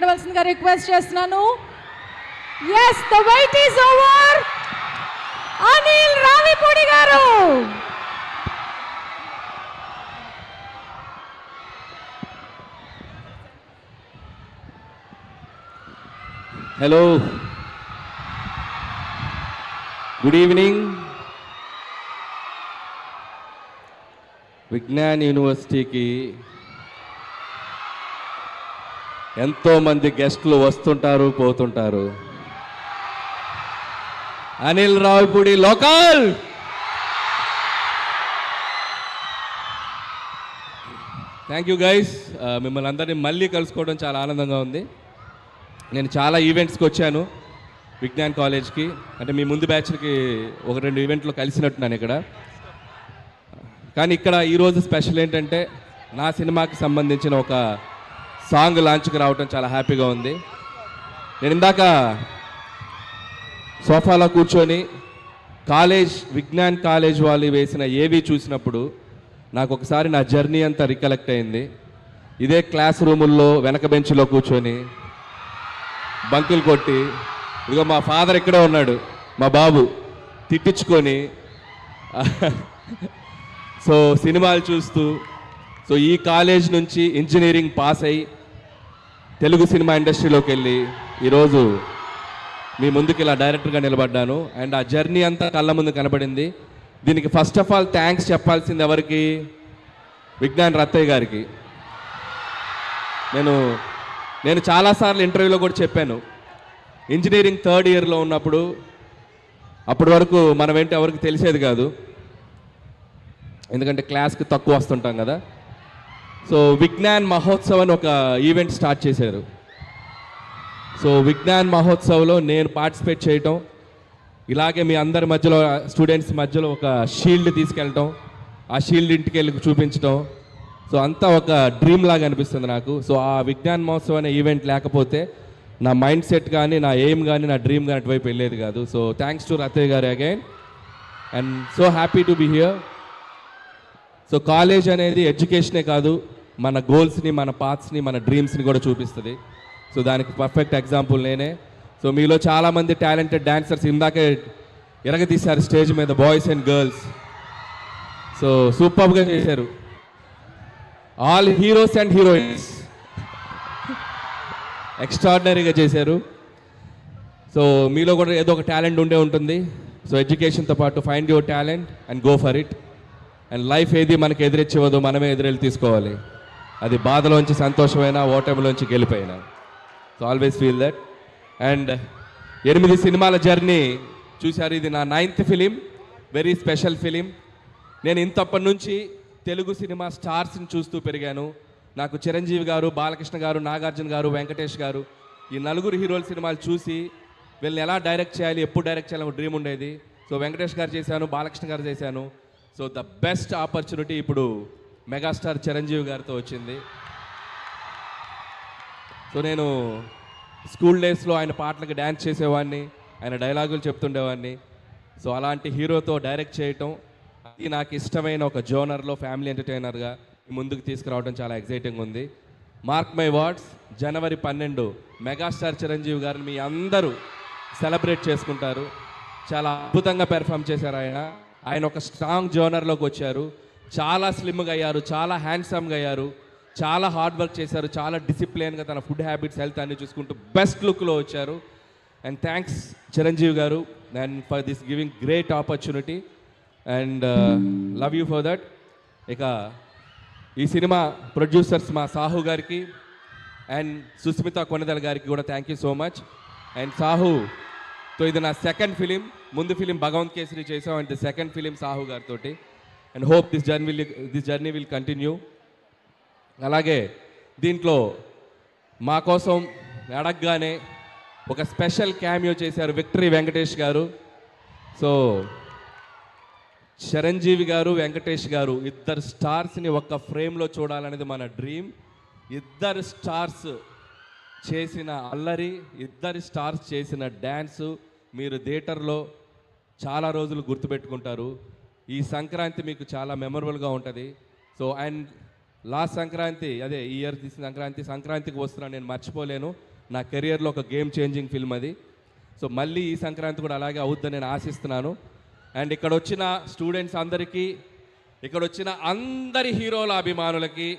మాట్లాడవలసిందిగా రిక్వెస్ట్ చేస్తున్నాను. yes the wait is over. Anil Ravipudi గారు. Hello, good evening. విజ్ఞాన్ యూనివర్సిటీకి ఎంతోమంది గెస్టులు వస్తుంటారు, పోతుంటారు. Anil Ravipudi local. Thank you guys. మిమ్మల్ని అందరినీ మళ్ళీ కలుసుకోవడం చాలా ఆనందంగా ఉంది. నేను చాలా ఈవెంట్స్కి వచ్చాను విజ్ఞాన్ కాలేజ్కి. అంటే మీ ముందు బ్యాచ్లకి 1-2 ఈవెంట్లో కలిసినట్టున్నాను ఇక్కడ. కానీ ఇక్కడ ఈరోజు స్పెషల్ ఏంటంటే నా సినిమాకి సంబంధించిన ఒక సాంగ్ లాంచ్కి రావడం చాలా హ్యాపీగా ఉంది. నేను ఇందాక సోఫాలో కూర్చొని విజ్ఞాన్ కాలేజ్ వాళ్ళు వేసిన ఏవి చూసినప్పుడు నాకు ఒకసారి నా జర్నీ అంతా రికలెక్ట్ అయింది. ఇదే క్లాస్ రూముల్లో వెనక బెంచ్లో కూర్చొని బంకులు కొట్టి, ఇదిగో మా ఫాదర్ ఇక్కడే ఉన్నాడు, మా బాబు, తిట్టించుకొని సో సినిమాలు చూస్తూ, సో ఈ కాలేజ్ నుంచి ఇంజనీరింగ్ పాస్ అయ్యి తెలుగు సినిమా ఇండస్ట్రీలోకి వెళ్ళి ఈరోజు మీ ముందుకు ఇలా డైరెక్టర్గా నిలబడ్డాను. అండ్ ఆ జర్నీ అంతా కళ్ళ ముందు కనబడింది. దీనికి ఫస్ట్ ఆఫ్ ఆల్ థ్యాంక్స్ చెప్పాల్సింది ఎవరికి? విజ్ఞాన్ రత్తయ్య గారికి. నేను చాలాసార్లు ఇంటర్వ్యూలో కూడా చెప్పాను, ఇంజనీరింగ్ 3rd ఇయర్లో ఉన్నప్పుడు, అప్పటి వరకు మనం ఏంటో ఎవరికి తెలిసేది కాదు, ఎందుకంటే క్లాస్కి తక్కువ వస్తుంటాం కదా. సో విజ్ఞాన్ మహోత్సవ్ అని ఒక ఈవెంట్ స్టార్ట్ చేశారు. సో విజ్ఞాన్ మహోత్సవ్లో నేను పార్టిసిపేట్ చేయటం, ఇలాగే మీ అందరి మధ్యలో స్టూడెంట్స్ మధ్యలో ఒక షీల్డ్ తీసుకెళ్ళటం, ఆ షీల్డ్ ఇంటికి వెళ్ళి చూపించటం, సో అంతా ఒక డ్రీమ్ లాగా అనిపిస్తుంది నాకు. సో ఆ విజ్ఞాన్ మహోత్సవ్ అనే ఈవెంట్ లేకపోతే నా మైండ్ సెట్ కానీ, నా ఎయిమ్ కానీ, నా డ్రీమ్ కానీ అటువైపు వెళ్ళేది కాదు. సో థ్యాంక్స్ టు రత్తయ్య గారు again, and so happy to be here. So college అనేది ఎడ్యుకేషనే కాదు, మన గోల్స్ని, మన పాత్స్ని, మన డ్రీమ్స్ని కూడా చూపిస్తుంది. సో దానికి పర్ఫెక్ట్ ఎగ్జాంపుల్ నేనే. సో మీలో చాలామంది టాలెంటెడ్ డాన్సర్స్ ఇందాకే ఎరగతీశారు స్టేజ్ మీద, బాయ్స్ అండ్ గర్ల్స్. సో సూపర్గా చేశారు, ఆల్ హీరోస్ అండ్ హీరోయిన్స్ ఎక్స్ట్రాడినరీగా చేశారు. సో మీలో కూడా ఏదో ఒక టాలెంట్ ఉండే ఉంటుంది. సో ఎడ్యుకేషన్తో పాటు find your talent and go for it. And life ఏది మనకి ఎదురిచ్చివ్వదు, మనమే ఎదురెళ్ళి తీసుకోవాలి. అది బాధలోంచి సంతోషమైనా, ఓటమిలోంచి గెలిపోయినా. So always feel that. And 8 సినిమాల జర్నీ చూశారు. ఇది నా 9th film, very special film. నేను ఇంతప్పటి నుంచి తెలుగు సినిమా స్టార్స్ని చూస్తూ పెరిగాను. నాకు చిరంజీవి గారు, బాలకృష్ణ గారు, నాగార్జున గారు, వెంకటేష్ గారు, ఈ 4 హీరోల సినిమాలు చూసి వీళ్ళని ఎలా డైరెక్ట్ చేయాలి, ఎప్పుడు డైరెక్ట్ చేయాలని ఒక డ్రీమ్ ఉండేది. సో వెంకటేష్ గారు చేశాను, బాలకృష్ణ గారు చేశాను. సో ద బెస్ట్ ఆపర్చునిటీ ఇప్పుడు మెగాస్టార్ చిరంజీవి గారితో వచ్చింది. సో నేను స్కూల్ డేస్లో ఆయన పాటలకు డ్యాన్స్ చేసేవాడిని, ఆయన డైలాగులు చెప్తుండేవాడిని. సో అలాంటి హీరోతో డైరెక్ట్ చేయటం, అది నాకు ఇష్టమైన ఒక జోనర్లో ఫ్యామిలీ ఎంటర్టైనర్గా ముందుకు తీసుకురావడం చాలా ఎక్సైటింగ్ ఉంది. Mark my words, January 12 megastar Chiranjeevi గారిని మీ అందరూ సెలబ్రేట్ చేసుకుంటారు. చాలా అద్భుతంగా పెర్ఫామ్ చేశారు ఆయన ఒక స్ట్రాంగ్ జోనర్లోకి వచ్చారు. చాలా స్లిమ్గా అయ్యారు, చాలా హ్యాండ్సమ్గా అయ్యారు, చాలా హార్డ్ వర్క్ చేశారు, చాలా డిసిప్లిన్గా తన ఫుడ్ హ్యాబిట్స్, హెల్త్ అన్ని చూసుకుంటూ బెస్ట్ లుక్లో వచ్చారు. అండ్ థ్యాంక్స్ చిరంజీవి గారు and for this giving great opportunity and love you for that. ఇక ఈ సినిమా ప్రొడ్యూసర్స్ మా సాహు గారికి అండ్ సుస్మిత కొనెదల గారికి కూడా thank you so much. And సాహుతో ఇది నా 2nd ఫిలిం. ముందు ఫిలిం భగవంత్ కేసరి చేసాం, and the 2nd film Sahu గారితో. And hope this journey will continue. అలాగే దీంట్లో మా కోసం అడగగానే ఒక స్పెషల్ క్యామియో చేశారు విక్టరీ వెంకటేష్ గారు. సో చిరంజీవి గారు, వెంకటేష్ గారు, ఇద్దరు స్టార్స్ని ఒక్క ఫ్రేమ్లో చూడాలనేది మన డ్రీమ్. ఇద్దరు స్టార్స్ చేసిన అల్లరి, ఇద్దరు స్టార్స్ చేసిన డ్యాన్సు మీరు థియేటర్లో చాలా రోజులు గుర్తుపెట్టుకుంటారు. ఈ సంక్రాంతి మీకు చాలా మెమరబుల్గా ఉంటుంది. సో అండ్ లాస్ట్ సంక్రాంతి అదే ఈ ఇయర్ తీసిన సంక్రాంతికి వస్తున్నాను, నేను మర్చిపోలేను. నా కెరియర్లో ఒక గేమ్ చేంజింగ్ ఫిల్మ్ అది. సో మళ్ళీ ఈ సంక్రాంతి కూడా అలాగే అవుద్దని నేను ఆశిస్తున్నాను. అండ్ ఇక్కడ వచ్చిన స్టూడెంట్స్ అందరికీ, ఇక్కడ వచ్చిన అందరి హీరోల అభిమానులకి,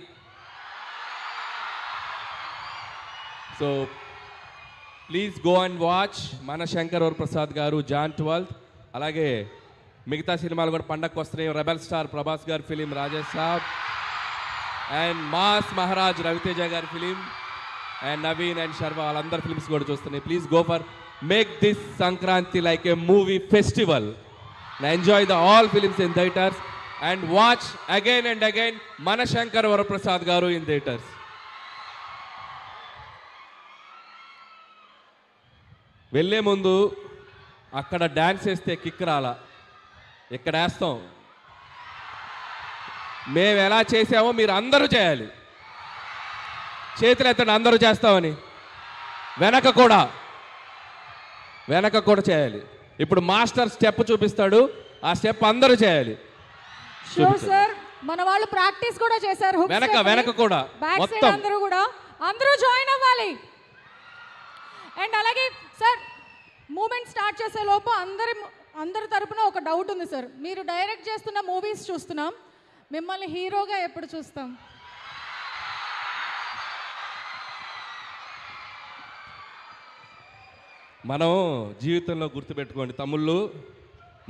so please go and watch మన శంకర్ వరప్రసాద్ గారు జాన్ 12. అలాగే మిగతా సినిమాలు కూడా పండగకు వస్తున్నాయి. రెబల్ స్టార్ ప్రభాస్ గారి film Rajesh Saab, and mass Maharaj Raviteja గారి film, and Naveen and Sharwa వాళ్ళందరి ఫిలిమ్స్ కూడా చూస్తున్నాయి. Please go for make this Sankranti like a movie festival. Enjoy the all films in theatres and watch again and again మన శంకర్ వరప్రసాద్ గారు ఇన్ థియేటర్స్. వెళ్ళే ముందు అక్కడ డ్యాన్స్ వేస్తే కిక్ రాలా, ఇక్కడ వేస్తాం. మేము ఎలా చేసామో మీరు అందరూ చేయాలి. చేతులు ఎత్తండి అందరూ చేస్తామని. వెనక కూడా చేయాలి. ఇప్పుడు మాస్టర్ స్టెప్ చూపిస్తాడు, ఆ స్టెప్ అందరూ చేయాలి. షూర్ సార్, మన వాళ్ళు ప్రాక్టీస్ కూడా చేశారు. వెనక కూడా మొత్తం అందరూ జాయిన్ అవ్వాలి. అండ్ అలాగే సార్, మూమెంట్ స్టార్ట్ చేసే లోపు అందరి తరపున ఒక డౌట్ ఉంది సార్. మీరు డైరెక్ట్ చేస్తున్న మూవీస్ చూస్తున్నాం, మిమ్మల్ని హీరోగా ఎప్పుడు చూస్తాం? మనం జీవితంలో గుర్తుపెట్టుకోండి తమ్ముళ్ళు,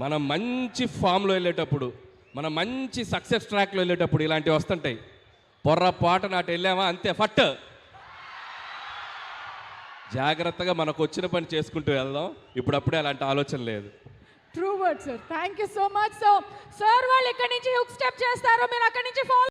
మనం మంచి ఫామ్లో వెళ్ళేటప్పుడు, మనం మంచి సక్సెస్ ట్రాక్లో వెళ్ళేటప్పుడు ఇలాంటివి వస్తుంటాయి. పొర్రపాటు నాటి వెళ్ళామా అంతే ఫట్. జాగ్రత్తగా మనకు వచ్చిన పని చేసుకుంటూ వెళ్దాం. ఇప్పుడప్పుడే అలాంటి ఆలోచన లేదు. True word sir. Thank you so much. So sir వాళ్ళు ఇక్కడి నుంచి హుక్ స్టెప్ చేస్తారు, మీరు అక్కడి నుంచి ఫాలో